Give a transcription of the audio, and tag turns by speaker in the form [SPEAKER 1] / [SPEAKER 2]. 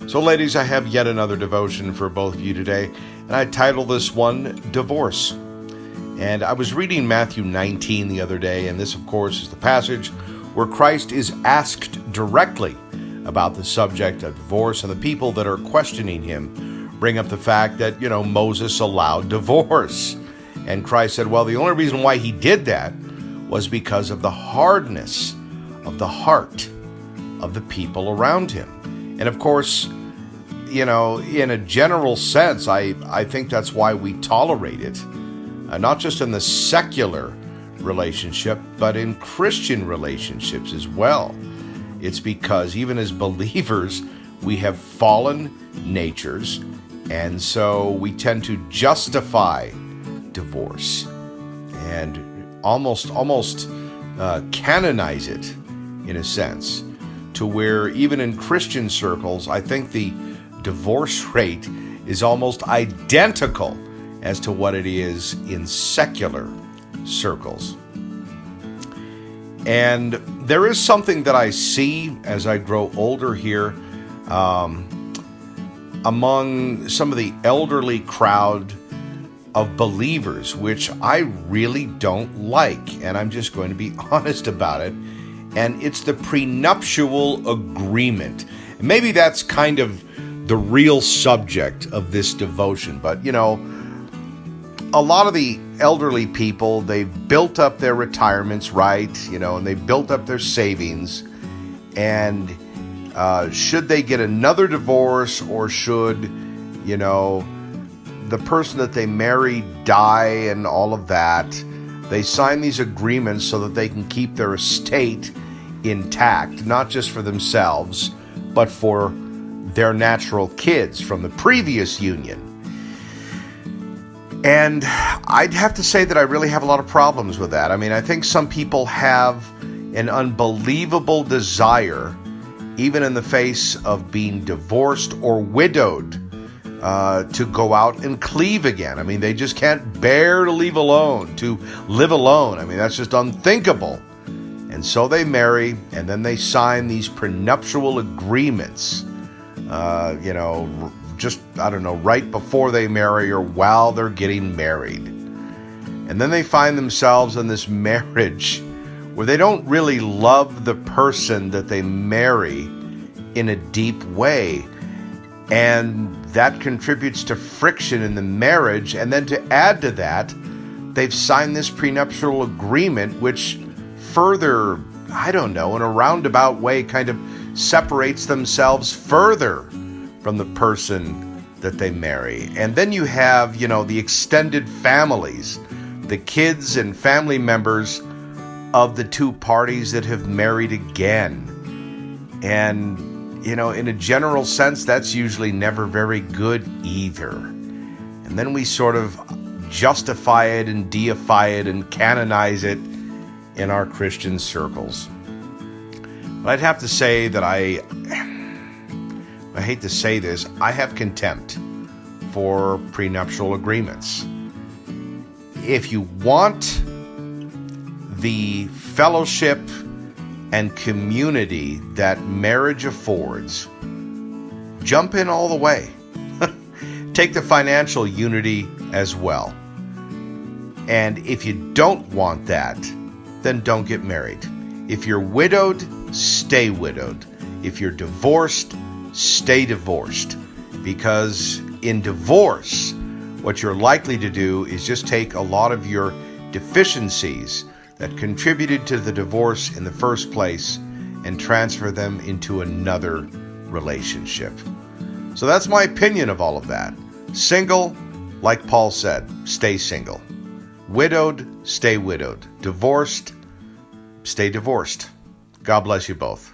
[SPEAKER 1] So ladies, I have yet another devotion for both of you today, and I title this one, Divorce. And I was reading Matthew 19 the other day, and this, of course, is the passage where Christ is asked directly about the subject of divorce, and the people that are questioning him bring up the fact that, Moses allowed divorce. And Christ said, well, the only reason why he did that was because of the hardness of the heart of the people around him. And of course, in a general sense, I think that's why we tolerate it. Not just in the secular relationship, but in Christian relationships as well. It's because even as believers, we have fallen natures, and so we tend to justify divorce and almost canonize it in a sense, to where even in Christian circles, I think the divorce rate is almost identical as to what it is in secular circles. And there is something that I see as I grow older here among some of the elderly crowd of believers, which I really don't like, and I'm just going to be honest about it. And it's the prenuptial agreement. Maybe that's kind of the real subject of this devotion. But, a lot of the elderly people, they've built up their retirements, right? And they've built up their savings. And should they get another divorce, or should, the person that they marry die and all of that, they sign these agreements so that they can keep their estate intact, not just for themselves, but for their natural kids from the previous union. And I'd have to say that I really have a lot of problems with that. I mean, I think some people have an unbelievable desire, even in the face of being divorced or widowed, to go out and cleave again. I mean, they just can't bear to live alone. I mean, that's just unthinkable. And so they marry, and then they sign these prenuptial agreements, right before they marry or while they're getting married. And then they find themselves in this marriage where they don't really love the person that they marry in a deep way. And that contributes to friction in the marriage. And then to add to that, they've signed this prenuptial agreement, which further, in a roundabout way, kind of separates themselves further from the person that they marry. And then you have, the extended families, the kids and family members of the two parties that have married again. And, in a general sense, that's usually never very good either. And then we sort of justify it and deify it and canonize it in our Christian circles. But I'd have to say that I hate to say this, I have contempt for prenuptial agreements. If you want the fellowship and community that marriage affords, jump in all the way. Take the financial unity as well. And if you don't want that, then don't get married. If you're widowed, stay widowed. If you're divorced, stay divorced. Because in divorce, what you're likely to do is just take a lot of your deficiencies that contributed to the divorce in the first place and transfer them into another relationship. So that's my opinion of all of that. Single, like Paul said, stay single. Widowed, stay widowed. Divorced, stay divorced. God bless you both.